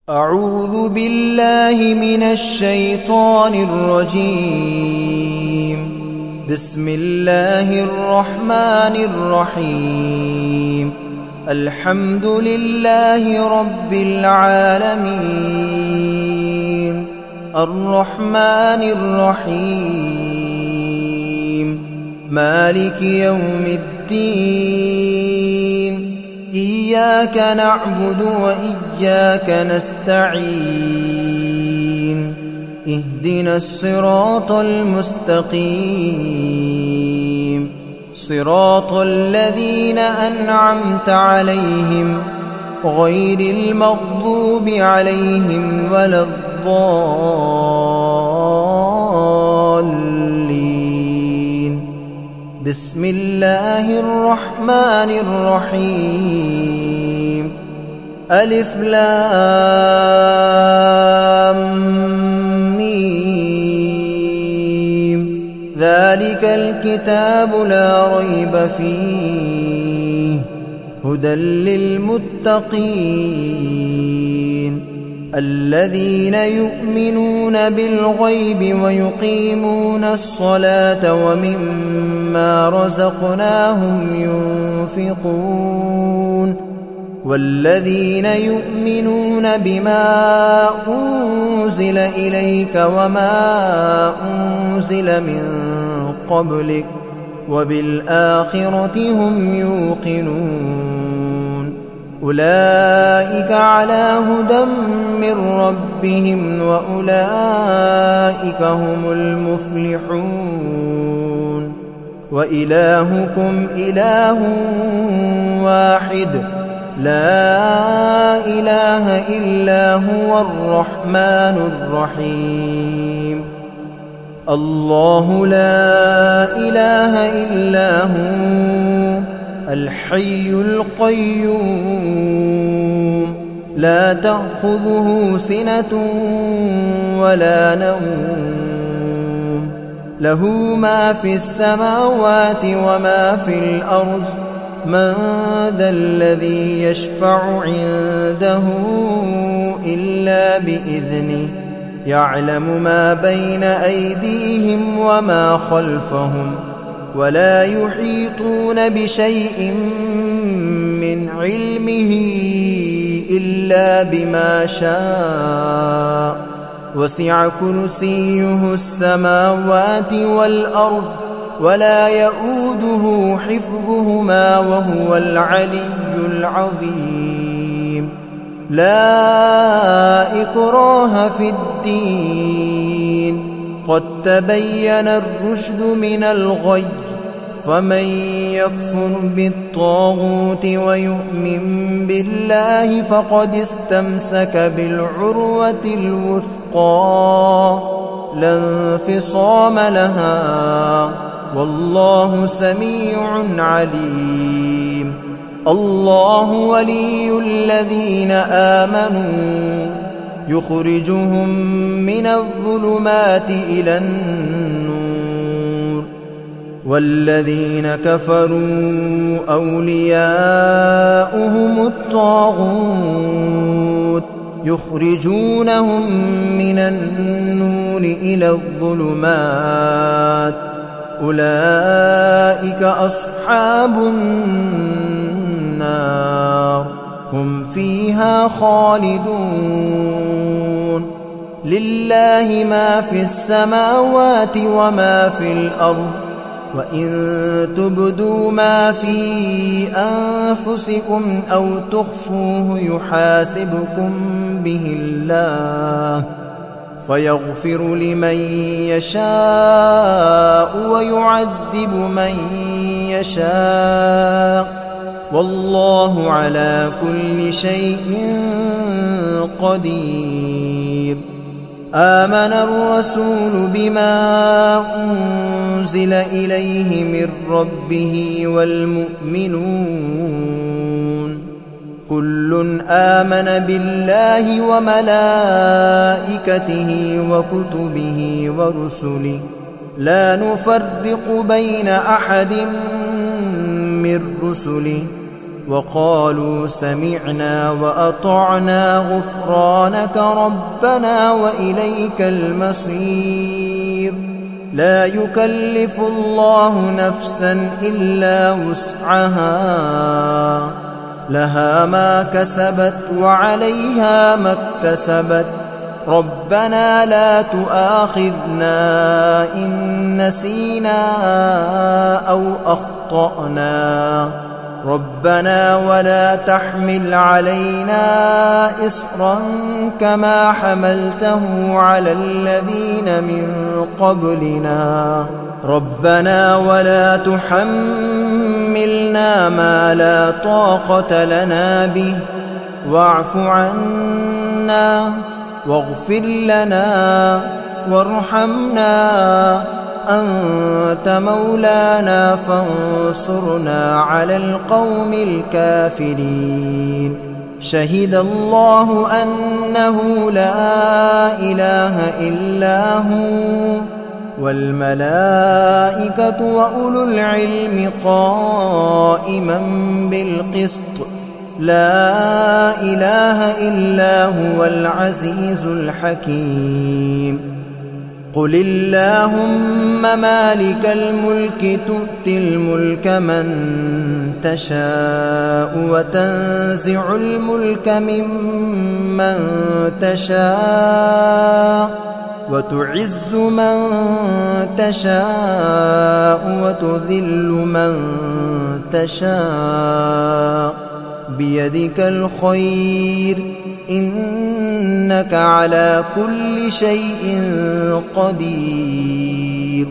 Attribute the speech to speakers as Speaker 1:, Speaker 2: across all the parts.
Speaker 1: أعوذ بالله من الشيطان الرجيم. بسم الله الرحمن الرحيم. الحمد لله رب العالمين الرحمن الرحيم مالك يوم الدين. إياك نعبد وإياك نستعين. اهدنا الصراط المستقيم صراط الذين أنعمت عليهم غير المغضوب عليهم ولا الضالين. بسم الله الرحمن الرحيم. ألف لام ميم. ذلك الكتاب لا ريب فيه هدى للمتقين الذين يؤمنون بالغيب ويقيمون الصلاة ومما رزقناهم ينفقون والذين يؤمنون بما أنزل إليك وما أنزل من قبلك وبالآخرة هم يوقنون. أولئك على هدى من ربهم وأولئك هم المفلحون. وإلهكم إله واحد لا إله إلا هو الرحمن الرحيم. الله لا إله إلا هو الحي القيوم لا تأخذه سنة ولا نوم له ما في السماوات وما في الأرض. من ذا الذي يشفع عنده إلا بإذنه يعلم ما بين أيديهم وما خلفهم ولا يحيطون بشيء من علمه إلا بما شاء. وسع كرسيه السماوات والأرض ولا يؤوده حفظهما وهو العلي العظيم. لا إكراه في الدين قد تبين الرشد من الغي. فمن يكفر بالطاغوت ويؤمن بالله فقد استمسك بالعروة الوثقى لا انفصام لها والله سميع عليم. الله ولي الذين آمنوا يخرجهم من الظلمات إلى النور والذين كفروا أولياؤهم الطاغوت يخرجونهم من النور إلى الظلمات. أولئك أصحاب النار هم فيها خالدون. لله ما في السماوات وما في الأرض وإن تبدوا ما في أنفسكم أو تخفوه يحاسبكم به الله فيغفر لمن يشاء ويعذب من يشاء والله على كل شيء قدير. آمن الرسول بما أنزل إليه من ربه والمؤمنون كل آمن بالله وملائكته وكتبه ورسله لا نفرق بين أحد من رسله وقالوا سمعنا وأطعنا غفرانك ربنا وإليك المصير. لا يكلف الله نفسا إلا وسعها، لها ما كسبت وعليها ما اكتسبت. ربنا لا تؤاخذنا إن نسينا أو أخطأنا. ربنا ولا تحمل علينا إصرا كما حملته على الذين من قبلنا. ربنا ولا تحملنا ما لا طاقة لنا به، واعف عنا واغفر لنا وارحمنا، أنت مولانا فانصرنا على القوم الكافرين. شهد الله أنه لا إله إلا هو والملائكة وأولو العلم قائما بالقسط، لا إله إلا هو العزيز الحكيم. قل اللهم مالك الملك تؤتي الملك من تشاء وتنزع الملك ممن تشاء وتعز من تشاء وتذل من تشاء، بيدك الخير إنك على كل شيء قدير.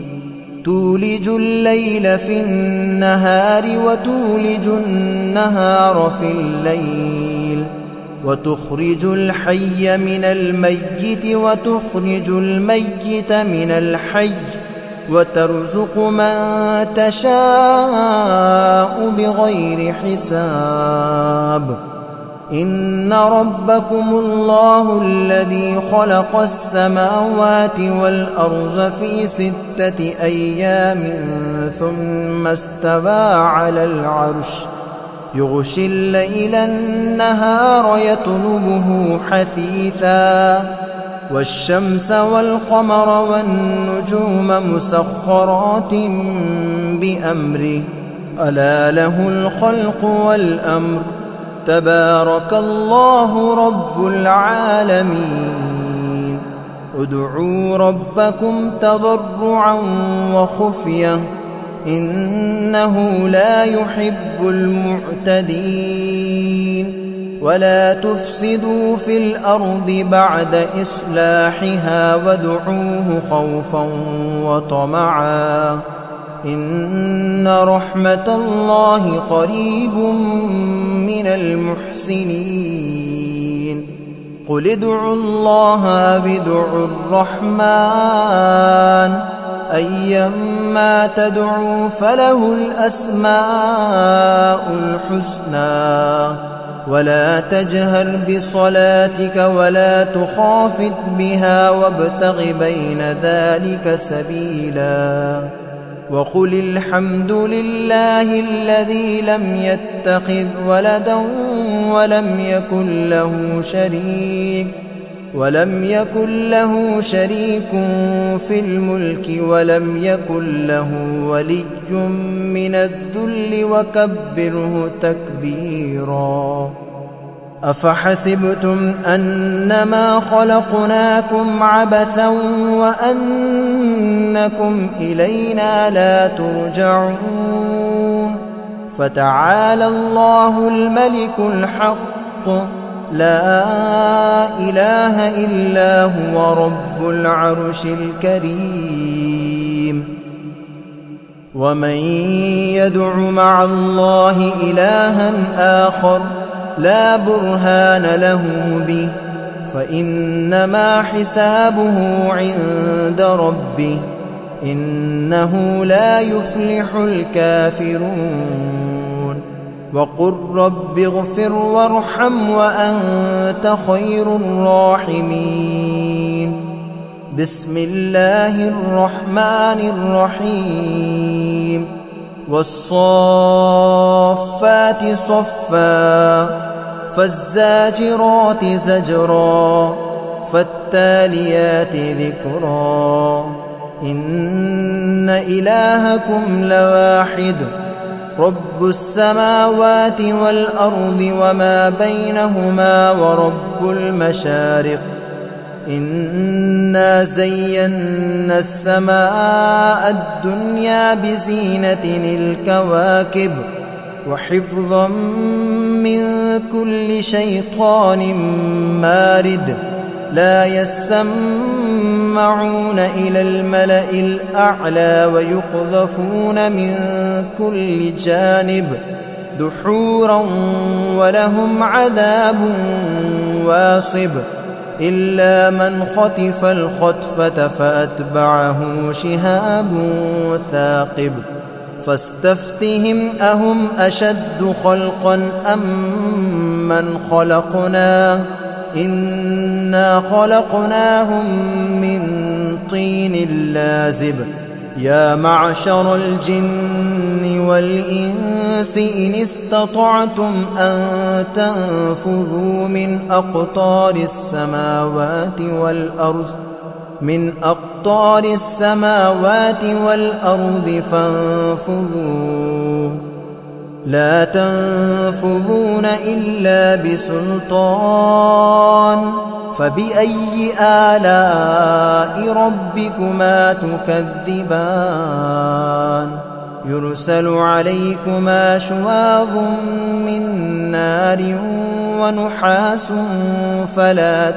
Speaker 1: تولج الليل في النهار وتولج النهار في الليل، وتخرج الحي من الميت وتخرج الميت من الحي، وترزق من تشاء بغير حساب. إن ربكم الله الذي خلق السماوات والأرض في 6 أيام ثم استوى على العرش، يغشي الليل النهار يطلبه حثيثا، والشمس والقمر والنجوم مسخرات بأمره، ألا له الخلق والأمر، تبارك الله رب العالمين. ادعوا ربكم تضرعا وخفية إنه لا يحب المعتدين. ولا تفسدوا في الأرض بعد إصلاحها وادعوه خوفا وطمعا إن رحمة الله قريب من المحسنين. قل ادعوا الله أو ادعوا الرحمن أيما تدعوا فله الأسماء الحسنى. ولا تجهر بصلاتك ولا تخافت بها وابتغ بين ذلك سبيلا. وقل الحمد لله الذي لم يتخذ ولدا ولم يكن له شريك في الملك ولم يكن له ولي من الذل وكبره تكبيرا. أفحسبتم أنما خلقناكم عبثا وأنكم إلينا لا ترجعون. فتعالى الله الملك الحق لا إله إلا هو رب العرش الكريم. ومن يدع مع الله إلها آخر لا برهان له به فإنما حسابه عند ربه إنه لا يفلح الكافرون. وقل رب اغفر وارحم وأنت خير الراحمين. بسم الله الرحمن الرحيم. والصافات صفا فالزاجرات زجرا فالتاليات ذكرا إن إلهكم لواحد رب السماوات والأرض وما بينهما ورب المشارق إنا زينا السماء الدنيا بزينة الكواكب وحفظا من كل شيطان مارد لا يسمعون إلى الملأ الأعلى ويقذفون من كل جانب دحورا ولهم عذاب واصب إلا من خطف الخطفة فأتبعه شهاب ثاقب فاستفتهم أهم أشد خلقا أم من خلقنا إنا خلقناهم من طين لازب يا معشر الجن والإنس إن استطعتم أن تنفذوا من أقطار السماوات والأرض فانفذوا لا تنفذون إلا بسلطان فبأي آلاء ربكما تكذبان يرسل عليكما شواظ من نار ونحاس فلا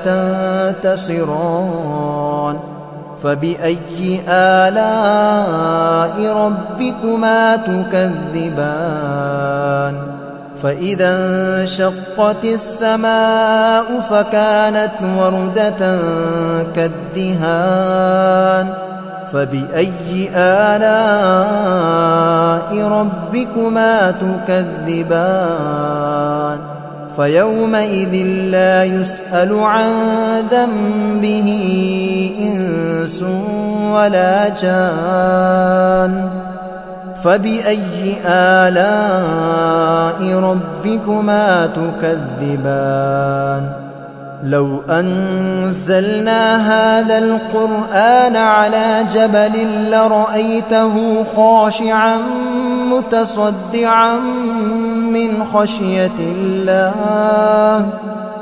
Speaker 1: تنتصران فبأي آلاء ربكما تكذبان فإذا انشقت السماء فكانت وردة كالدهان فبأي آلاء ربكما تكذبان فيومئذ لا يسأل عن ذنبه إنس ولا جان فبأي آلاء ربكما تكذبان لو أنزلنا هذا القرآن على جبل لرأيته خاشعا متصدعا من خشية الله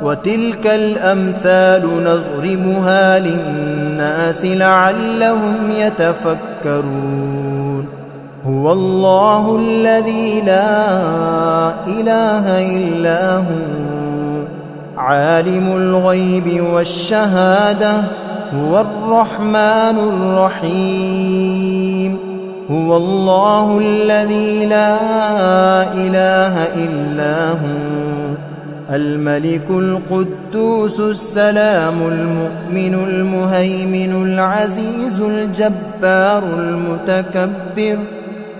Speaker 1: وتلك الأمثال نضربها للناس لعلهم يتفكرون هو الله الذي لا إله إلا هو عالم الغيب والشهادة هو الرحمن الرحيم هو الله الذي لا إله إلا هو الملك القدوس السلام المؤمن المهيمن العزيز الجبار المتكبر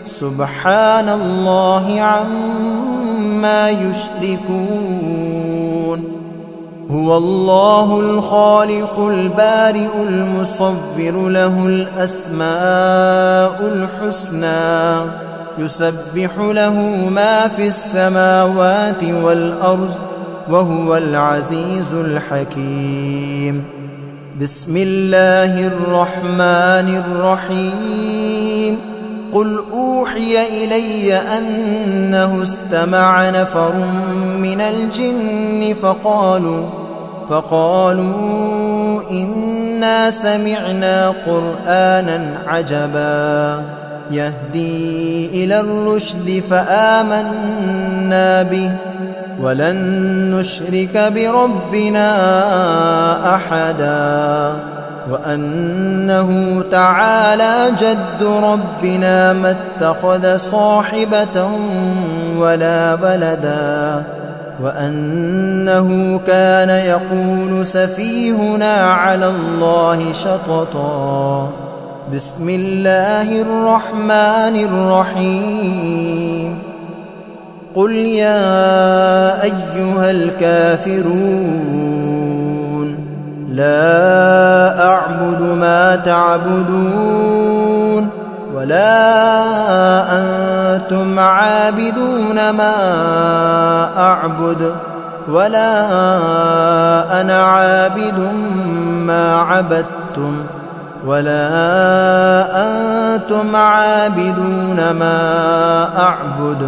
Speaker 1: سبحان الله عما يشركون هو الله الخالق البارئ المصور له الأسماء الحسنى يسبح له ما في السماوات والأرض وهو العزيز الحكيم بسم الله الرحمن الرحيم قل أوحي إلي أنه استمع نفر من الجن فقالوا إنا سمعنا قرآنا عجبا يهدي إلى الرشد فآمنا به ولن نشرك بربنا أحدا وأنه تعالى جد ربنا ما اتخذ صاحبة ولا ولدا وأنه كان يقول سفيهنا على الله شططا بسم الله الرحمن الرحيم قل يا أيها الكافرون لا أعبد ما تعبدون ولا أنتم عابدون ما أعبد ولا أنا عابد ما عبدتم ولا أنتم عابدون ما أعبد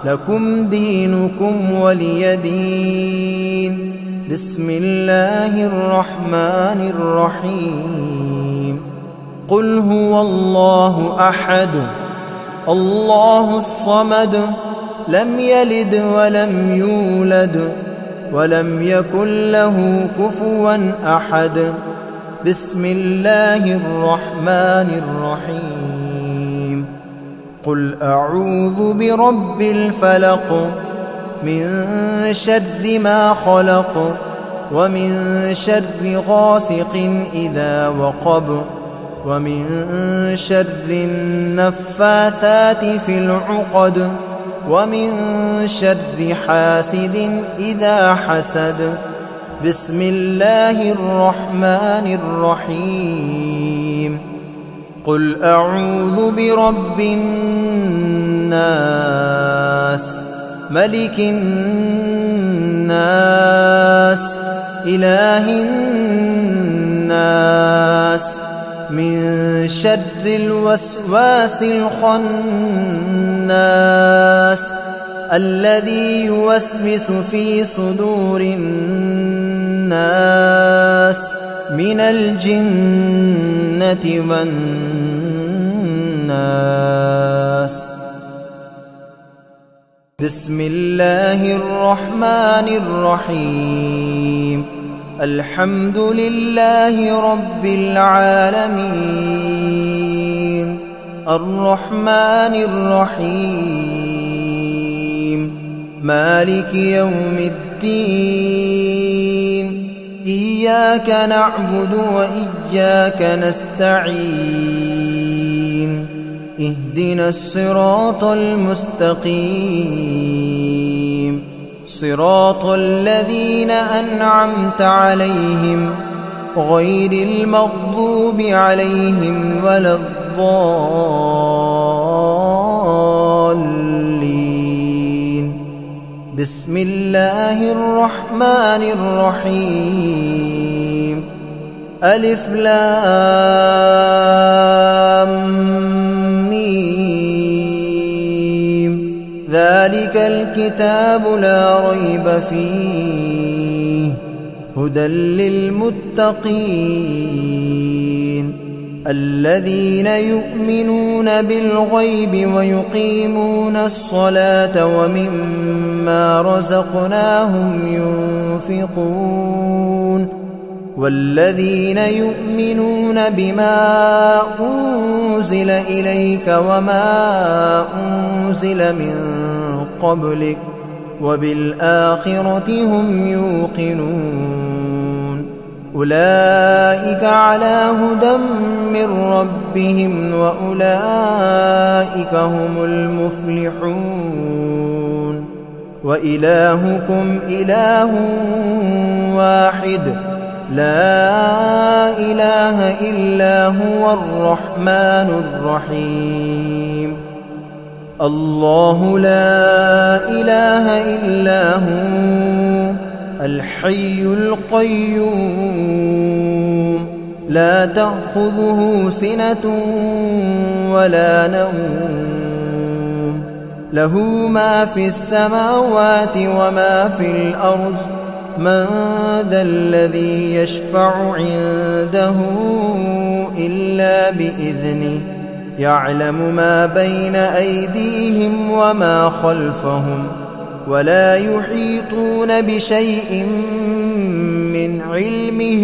Speaker 1: لكم دينكم ولي دين. بسم الله الرحمن الرحيم. قل هو الله أحد الله الصمد لم يلد ولم يولد ولم يكن له كفوا أحد. بسم الله الرحمن الرحيم. قل أعوذ برب الفلق من شر ما خلق ومن شر غاسق إذا وقب ومن شر النفاثات في العقد ومن شر حاسد إذا حسد. بسم الله الرحمن الرحيم. قل أعوذ برب الناس ملك الناس إله الناس من شر الوسواس الخناس الذي يوسوس في صدور الناس من الجنة والناس. بسم الله الرحمن الرحيم. الحمد لله رب العالمين الرحمن الرحيم مالك يوم الدين. إياك نعبد وإياك نستعين. اهدنا الصراط المستقيم صراط الذين أنعمت عليهم غير المغضوب عليهم ولا الضالين. بسم الله الرحمن الرحيم. ألف لام ذلك الكتاب لا ريب فيه هدى للمتقين الذين يؤمنون بالغيب ويقيمون الصلاة ومما رزقناهم ينفقون والذين يؤمنون بما أنزل إليك وما أنزل من قبلك وبالآخرة هم يوقنون. أولئك على هدى من ربهم وأولئك هم المفلحون. وإلهكم إله واحد لا إله إلا هو الرحمن الرحيم. الله لا إله إلا هو الحي القيوم لا تأخذه سنة ولا نوم له ما في السماوات وما في الأرض. من ذا الذي يشفع عنده إلا بإذنه يعلم ما بين أيديهم وما خلفهم ولا يحيطون بشيء من علمه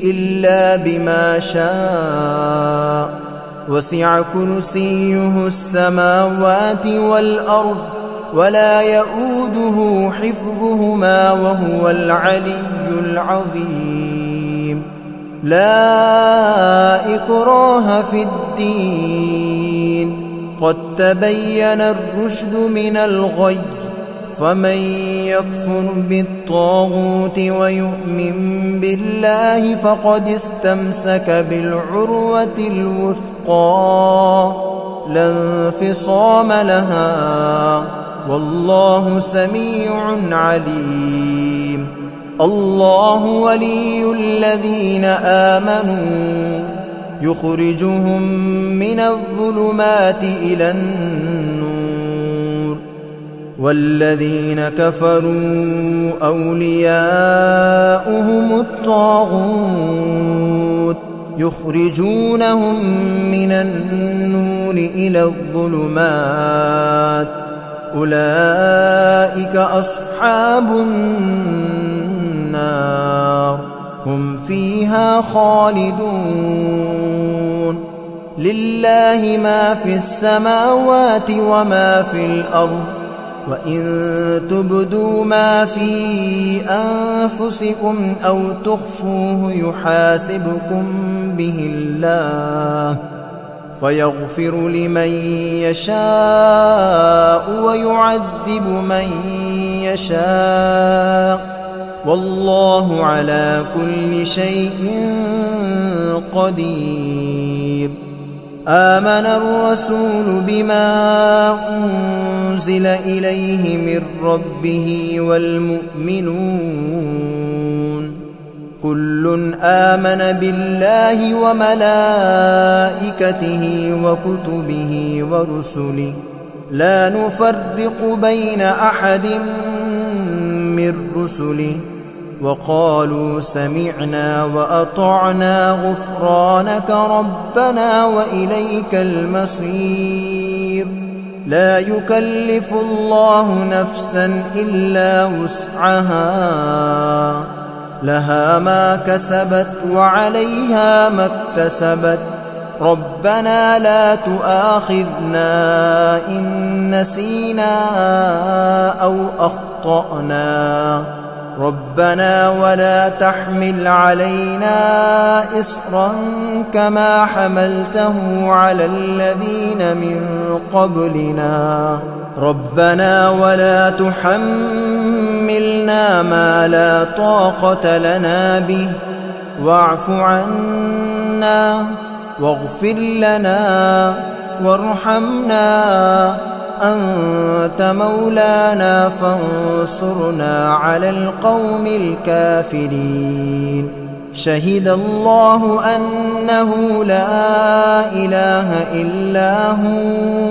Speaker 1: إلا بما شاء. وسع كرسيه السماوات والأرض ولا يؤوده حفظهما وهو العلي العظيم. لا إكراه في الدين قد تبين الرشد من الغي فمن يكفر بالطاغوت ويؤمن بالله فقد استمسك بالعروة الوثقى لا انفصام لها والله سميع عليم. الله ولي الذين آمنوا يخرجهم من الظلمات إلى النور والذين كفروا أولياؤهم الطاغوت يخرجونهم من النور إلى الظلمات أولئك أصحاب النار هم فيها خالدون. لله ما في السماوات وما في الأرض وإن تبدوا ما في أنفسكم أو تخفوه يحاسبكم به الله فيغفر لمن يشاء ويعذب من يشاء والله على كل شيء قدير. آمن الرسول بما أنزل إليه من ربه والمؤمنون كل آمن بالله وملائكته وكتبه ورسله لا نفرق بين أحد من رسله وقالوا سمعنا وأطعنا غفرانك ربنا وإليك المصير. لا يكلف الله نفسا إلا وسعها لها ما كسبت وعليها ما اكتسبت ربنا لا تؤاخذنا إن نسينا أو أخطأنا ربنا ولا تحمل علينا إصرا كما حملته على الذين من قبلنا ربنا ولا تحملنا ما لا طاقة لنا به واعف عنا واغفر لنا وارحمنا أنت مولانا فانصرنا على القوم الكافرين. شهد الله أنه لا إله إلا هو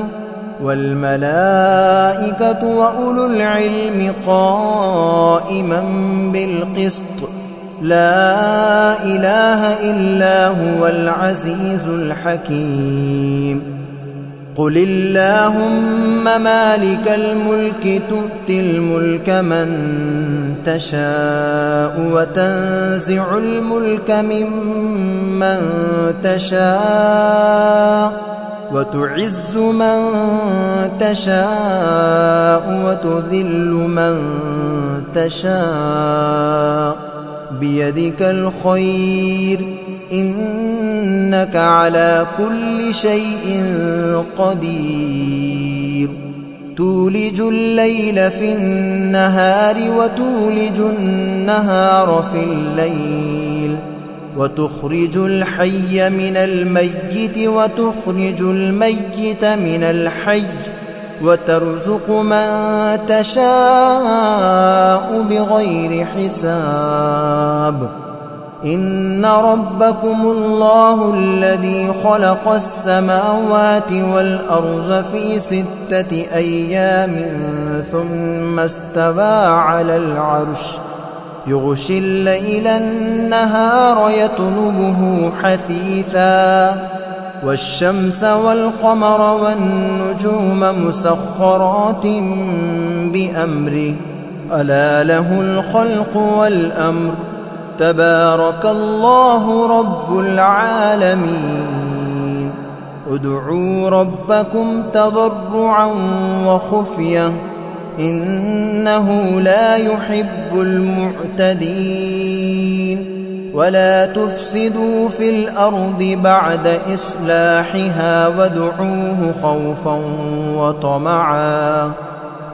Speaker 1: والملائكة وأولو العلم قائما بالقسط لا إله إلا هو العزيز الحكيم. قل اللهم مالك الملك تؤتي الملك من تشاء وتنزع الملك ممن تشاء وتعز من تشاء وتذل من تشاء بيدك الخير إنك على كل شيء قدير. تولج الليل في النهار وتولج النهار في الليل وتخرج الحي من الميت وتخرج الميت من الحي وترزق من تشاء بغير حساب. إن ربكم الله الذي خلق السماوات والأرض في 6 أيام ثم استوى على العرش يغشي الليل النهار يطلبه حثيثا والشمس والقمر والنجوم مسخرات بأمره ألا له الخلق والأمر تبارك الله رب العالمين. ادعوا ربكم تضرعا وخفية إنه لا يحب المعتدين. ولا تفسدوا في الأرض بعد إصلاحها وادعوه خوفا وطمعا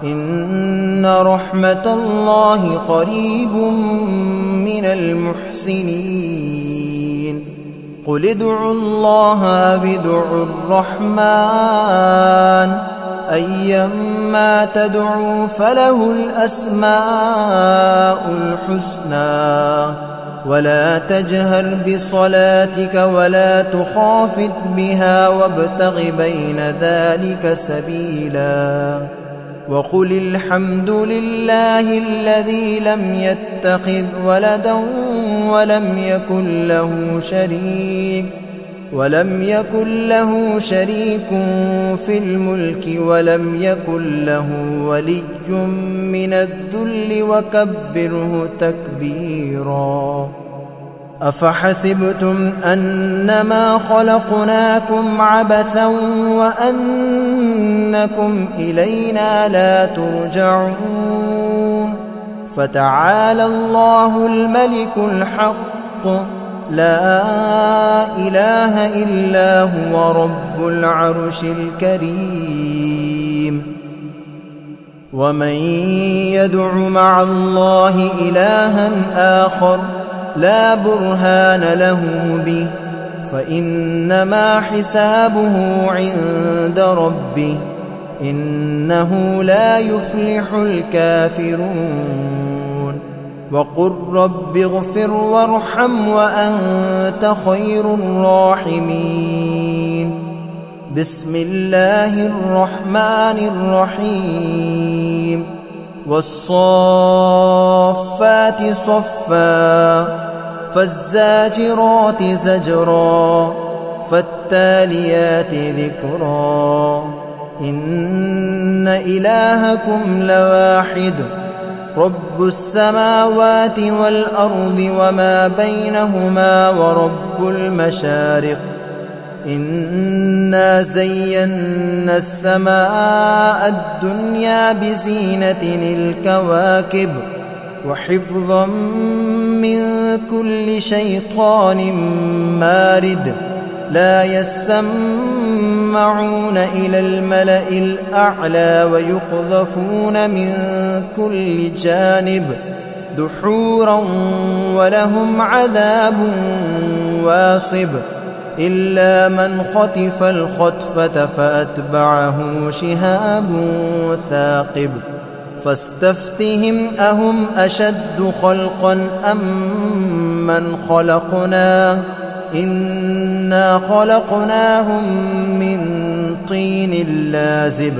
Speaker 1: إن رحمة الله قريب من المحسنين قل ادعوا الله أو ادعوا الرحمن أيما تدعوا فله الأسماء الحسنى ولا تجهر بصلاتك ولا تخافت بها وابتغ بين ذلك سبيلا وقل الحمد لله الذي لم يتخذ ولدا ولم يكن له شريك في الملك ولم يكن له ولي من الذل وكبره تكبيرا أفحسبتم أنما خلقناكم عبثا وأنكم إلينا لا ترجعون فتعالى الله الملك الحق لا إله إلا هو رب العرش الكريم ومن يدع مع الله إلها آخر لا برهان له به فإنما حسابه عند ربه إنه لا يفلح الكافرون وقل رب اغفر وارحم وأنت خير الراحمين بسم الله الرحمن الرحيم والصافات صفا فالزاجرات زجرا فالتاليات ذكرا إن إلهكم لواحد رب السماوات والأرض وما بينهما ورب المشارق إنا زينا السماء الدنيا بزينة الكواكب وحفظا من كل شيطان مارد لا يسمعون إلى الملأ الأعلى ويقذفون من كل جانب دحورا ولهم عذاب واصب إلا من خطف الخطفة فأتبعه شهاب ثاقب فاستفتهم أهم أشد خلقا أم من خلقنا إنا خلقناهم من طين لازب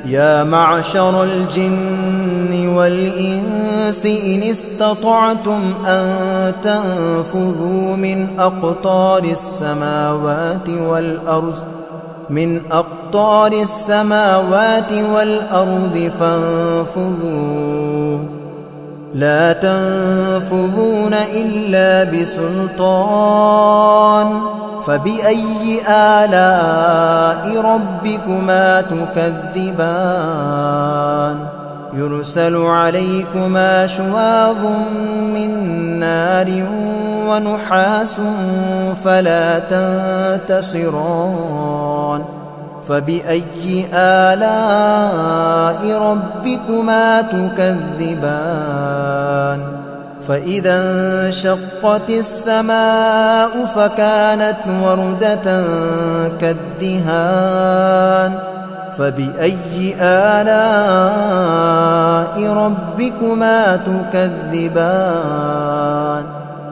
Speaker 1: يا معشر الجن والإنس إن استطعتم أن تنفذوا من أقطار السماوات والأرض فانفذوا لا تنفذون إلا بسلطان فبأي آلاء ربكما تكذبان يرسل عليكما شواظ من نار ونحاس فلا تنتصران فبأي آلاء ربكما تكذبان فإذا انشقت السماء فكانت وردة كالدهان فبأي آلاء ربكما تكذبان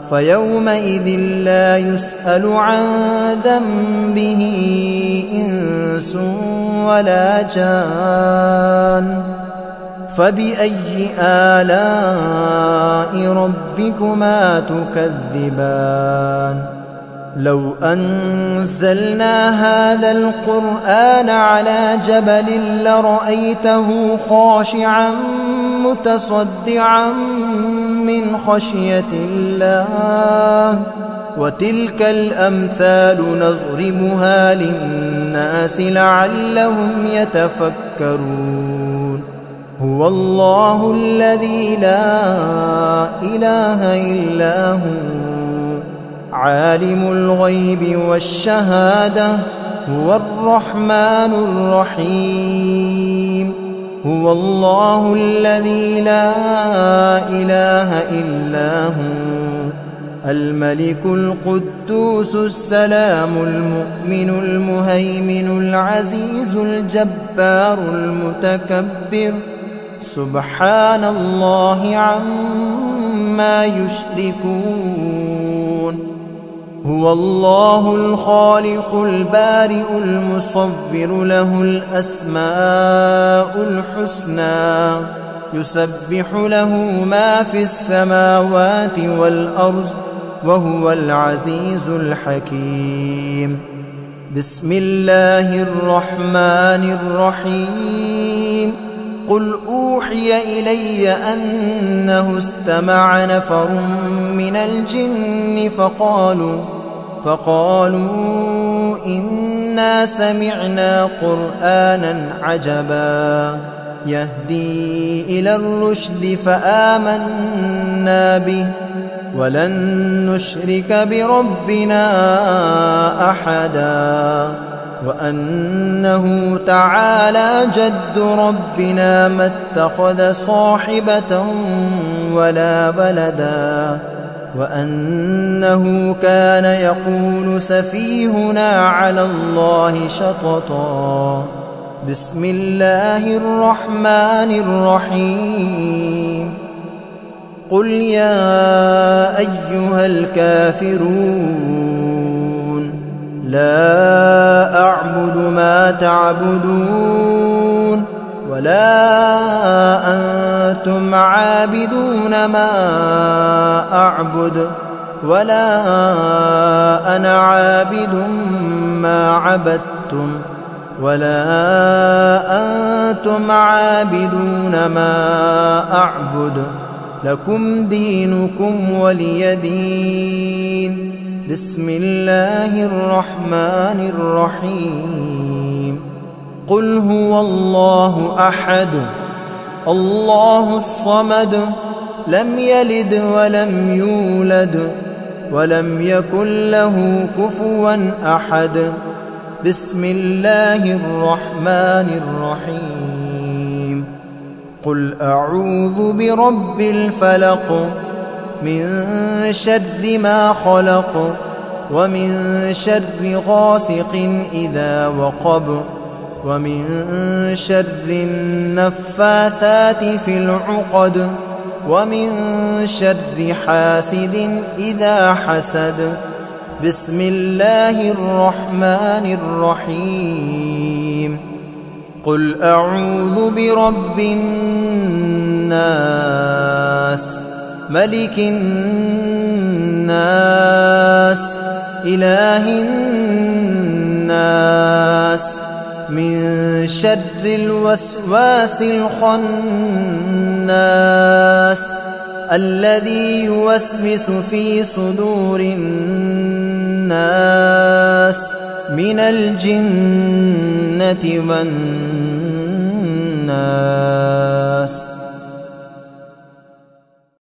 Speaker 1: فيومئذ لا يسأل عن ذنبه إنس ولا جان فبأي آلاء ربكما تكذبان لو أنزلنا هذا القرآن على جبل لرأيته خاشعا متصدعا من خشية الله وتلك الأمثال نضربها للناس لعلهم يتفكرون هو الله الذي لا إله إلا هو عالم الغيب والشهادة هو الرحمن الرحيم هو الله الذي لا إله إلا هو الملك القدوس السلام المؤمن المهيمن العزيز الجبار المتكبر سبحان الله عما يشركون هو الله الخالق البارئ المصور له الأسماء الحسنى يسبح له ما في السماوات والأرض وهو العزيز الحكيم بسم الله الرحمن الرحيم قل أوحي إلي أنه استمع نفر من الجن فقالوا إنا سمعنا قرآنا عجبا يهدي إلى الرشد فآمنا به ولن نشرك بربنا أحدا وأنه تعالى جد ربنا ما اتخذ صاحبة ولا ولدا وأنه كان يقول سفيهنا على الله شططا بسم الله الرحمن الرحيم قل يا أيها الكافرون لا أعبد ما تعبدون ولا أنتم عابدون ما أعبد ولا أنا عابد ما عبدتم ولا أنتم عابدون ما أعبد لكم دينكم ولي دين بسم الله الرحمن الرحيم قل هو الله أحد الله الصمد لم يلد ولم يولد ولم يكن له كفوا أحد بسم الله الرحمن الرحيم قل أعوذ برب الفلق من شر ما خلق ومن شر غاسق إذا وقب ومن شر النفاثات في العقد ومن شر حاسد إذا حسد بسم الله الرحمن الرحيم قل أعوذ برب الناس ملك الناس إله الناس من شر الوسواس الخناس الذي يوسوس في صدور الناس من الجنة والناس